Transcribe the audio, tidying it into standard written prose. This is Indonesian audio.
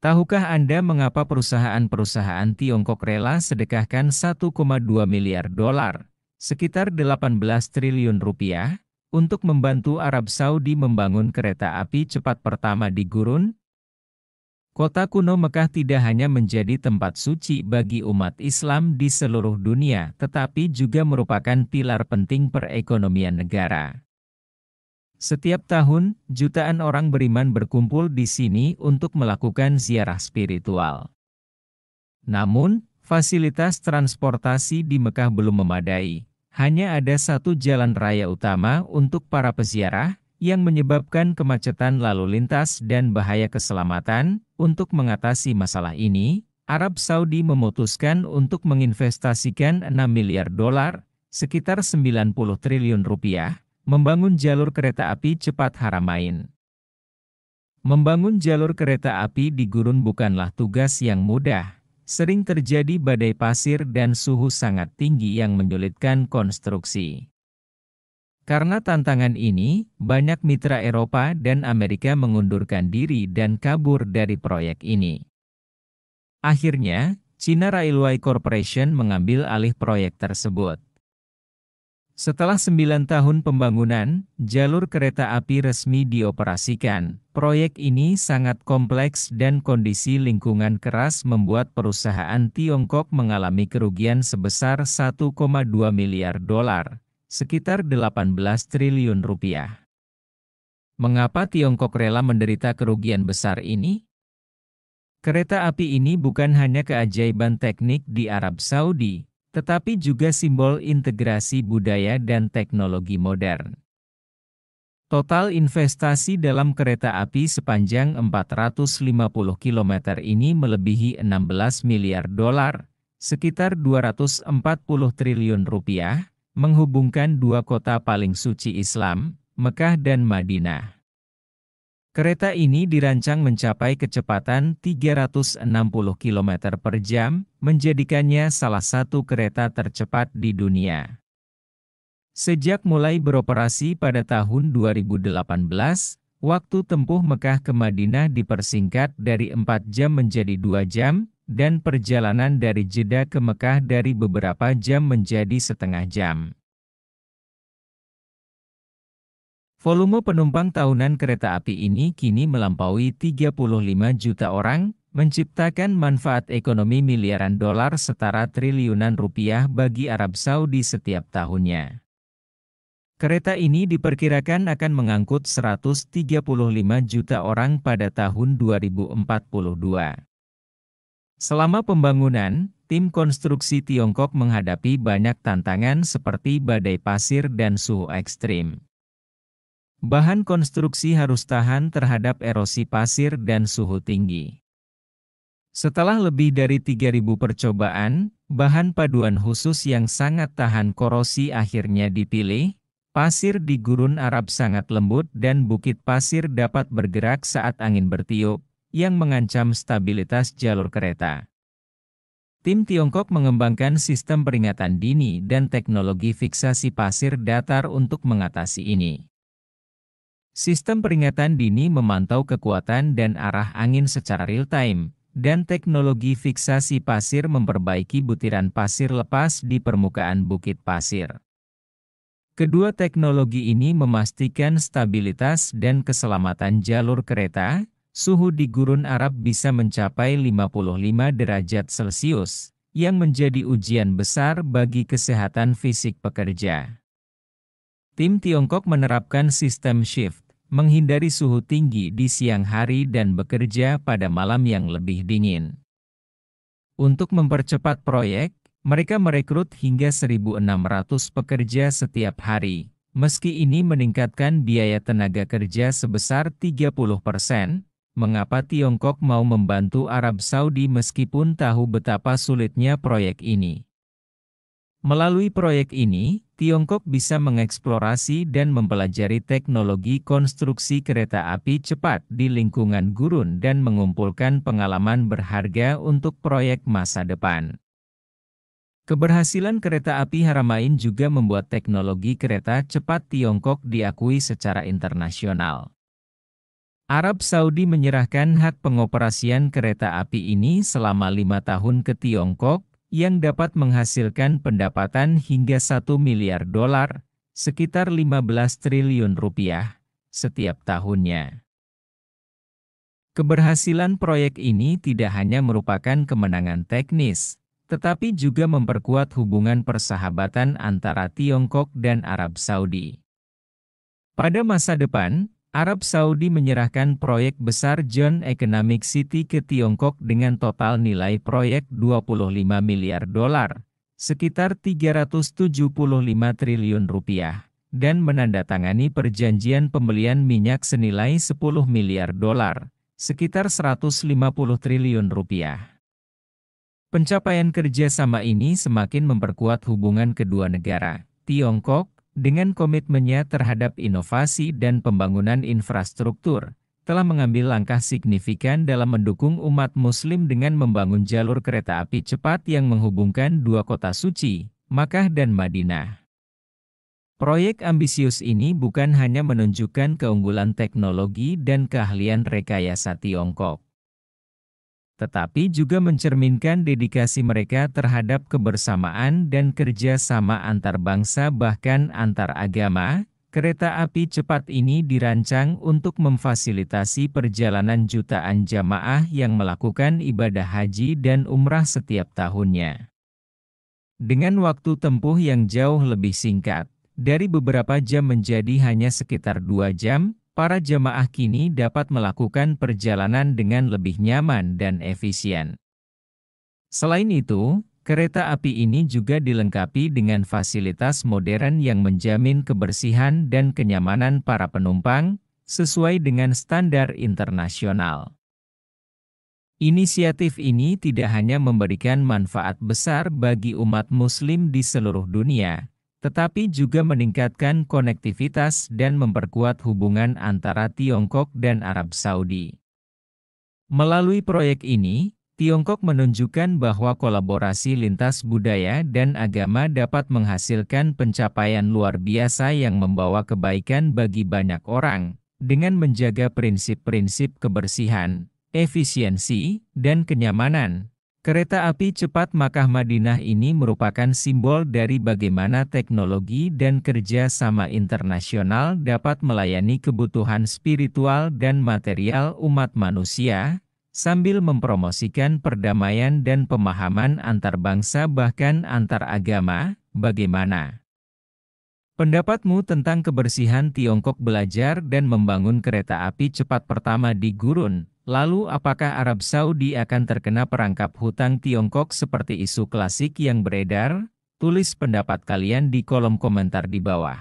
Tahukah Anda mengapa perusahaan-perusahaan Tiongkok rela sedekahkan 1,2 miliar dolar, sekitar 18 triliun rupiah, untuk membantu Arab Saudi membangun kereta api cepat pertama di gurun? Kota kuno Mekah tidak hanya menjadi tempat suci bagi umat Islam di seluruh dunia, tetapi juga merupakan pilar penting perekonomian negara. Setiap tahun, jutaan orang beriman berkumpul di sini untuk melakukan ziarah spiritual. Namun, fasilitas transportasi di Mekah belum memadai. Hanya ada satu jalan raya utama untuk para peziarah, yang menyebabkan kemacetan lalu lintas dan bahaya keselamatan. Untuk mengatasi masalah ini, Arab Saudi memutuskan untuk menginvestasikan 6 miliar dolar, sekitar 90 triliun rupiah, membangun jalur kereta api cepat Haramain. Membangun jalur kereta api di gurun bukanlah tugas yang mudah. Sering terjadi badai pasir dan suhu sangat tinggi yang menyulitkan konstruksi. Karena tantangan ini, banyak mitra Eropa dan Amerika mengundurkan diri dan kabur dari proyek ini. Akhirnya, China Railway Corporation mengambil alih proyek tersebut. Setelah 9 tahun pembangunan, jalur kereta api resmi dioperasikan. Proyek ini sangat kompleks dan kondisi lingkungan keras membuat perusahaan Tiongkok mengalami kerugian sebesar 1,2 miliar dolar. Sekitar 18 triliun rupiah. Mengapa Tiongkok rela menderita kerugian besar ini? Kereta api ini bukan hanya keajaiban teknik di Arab Saudi, tetapi juga simbol integrasi budaya dan teknologi modern. Total investasi dalam kereta api sepanjang 450 km ini melebihi 16 miliar dolar, sekitar 240 triliun rupiah, menghubungkan dua kota paling suci Islam, Mekah dan Madinah. Kereta ini dirancang mencapai kecepatan 360 km per jam, menjadikannya salah satu kereta tercepat di dunia. Sejak mulai beroperasi pada tahun 2018, waktu tempuh Mekah ke Madinah dipersingkat dari 4 jam menjadi 2 jam, dan perjalanan dari Jeddah ke Mekah dari beberapa jam menjadi setengah jam. Volume penumpang tahunan kereta api ini kini melampaui 35 juta orang, menciptakan manfaat ekonomi miliaran dolar setara triliunan rupiah bagi Arab Saudi setiap tahunnya. Kereta ini diperkirakan akan mengangkut 135 juta orang pada tahun 2042. Selama pembangunan, tim konstruksi Tiongkok menghadapi banyak tantangan seperti badai pasir dan suhu ekstrim. Bahan konstruksi harus tahan terhadap erosi pasir dan suhu tinggi. Setelah lebih dari 3.000 percobaan, bahan paduan khusus yang sangat tahan korosi akhirnya dipilih. Pasir di gurun Arab sangat lembut dan bukit pasir dapat bergerak saat angin bertiup, yang mengancam stabilitas jalur kereta. Tim Tiongkok mengembangkan sistem peringatan dini dan teknologi fiksasi pasir datar untuk mengatasi ini. Sistem peringatan dini memantau kekuatan dan arah angin secara real-time, dan teknologi fiksasi pasir memperbaiki butiran pasir lepas di permukaan bukit pasir. Kedua teknologi ini memastikan stabilitas dan keselamatan jalur kereta. Suhu di gurun Arab bisa mencapai 55 derajat Celcius, yang menjadi ujian besar bagi kesehatan fisik pekerja. Tim Tiongkok menerapkan sistem shift, menghindari suhu tinggi di siang hari dan bekerja pada malam yang lebih dingin. Untuk mempercepat proyek, mereka merekrut hingga 1.600 pekerja setiap hari. Meski ini meningkatkan biaya tenaga kerja sebesar 30%, mengapa Tiongkok mau membantu Arab Saudi meskipun tahu betapa sulitnya proyek ini? Melalui proyek ini, Tiongkok bisa mengeksplorasi dan mempelajari teknologi konstruksi kereta api cepat di lingkungan gurun dan mengumpulkan pengalaman berharga untuk proyek masa depan. Keberhasilan kereta api Haramain juga membuat teknologi kereta cepat Tiongkok diakui secara internasional. Arab Saudi menyerahkan hak pengoperasian kereta api ini selama 5 tahun ke Tiongkok, yang dapat menghasilkan pendapatan hingga 1 miliar dolar, sekitar 15 triliun rupiah, setiap tahunnya. Keberhasilan proyek ini tidak hanya merupakan kemenangan teknis, tetapi juga memperkuat hubungan persahabatan antara Tiongkok dan Arab Saudi. Pada masa depan, Arab Saudi menyerahkan proyek besar John Economic City ke Tiongkok dengan total nilai proyek 25 miliar dolar, sekitar 375 triliun rupiah, dan menandatangani perjanjian pembelian minyak senilai 10 miliar dolar, sekitar 150 triliun rupiah. Pencapaian kerjasama ini semakin memperkuat hubungan kedua negara. Tiongkok, dengan komitmennya terhadap inovasi dan pembangunan infrastruktur, telah mengambil langkah signifikan dalam mendukung umat Muslim dengan membangun jalur kereta api cepat yang menghubungkan dua kota suci, Makkah dan Madinah. Proyek ambisius ini bukan hanya menunjukkan keunggulan teknologi dan keahlian rekayasa Tiongkok, tetapi juga mencerminkan dedikasi mereka terhadap kebersamaan dan kerja sama antar bangsa bahkan antar agama. Kereta api cepat ini dirancang untuk memfasilitasi perjalanan jutaan jamaah yang melakukan ibadah haji dan umrah setiap tahunnya. Dengan waktu tempuh yang jauh lebih singkat, dari beberapa jam menjadi hanya sekitar 2 jam, para jemaah kini dapat melakukan perjalanan dengan lebih nyaman dan efisien. Selain itu, kereta api ini juga dilengkapi dengan fasilitas modern yang menjamin kebersihan dan kenyamanan para penumpang, sesuai dengan standar internasional. Inisiatif ini tidak hanya memberikan manfaat besar bagi umat Muslim di seluruh dunia, tetapi juga meningkatkan konektivitas dan memperkuat hubungan antara Tiongkok dan Arab Saudi. Melalui proyek ini, Tiongkok menunjukkan bahwa kolaborasi lintas budaya dan agama dapat menghasilkan pencapaian luar biasa yang membawa kebaikan bagi banyak orang, dengan menjaga prinsip-prinsip kebersihan, efisiensi, dan kenyamanan. Kereta api cepat Makkah Madinah ini merupakan simbol dari bagaimana teknologi dan kerja sama internasional dapat melayani kebutuhan spiritual dan material umat manusia, sambil mempromosikan perdamaian dan pemahaman antar bangsa bahkan antar agama. Bagaimana pendapatmu tentang kebersihan Tiongkok belajar dan membangun kereta api cepat pertama di gurun? Lalu apakah Arab Saudi akan terkena perangkap hutang Tiongkok seperti isu klasik yang beredar? Tulis pendapat kalian di kolom komentar di bawah.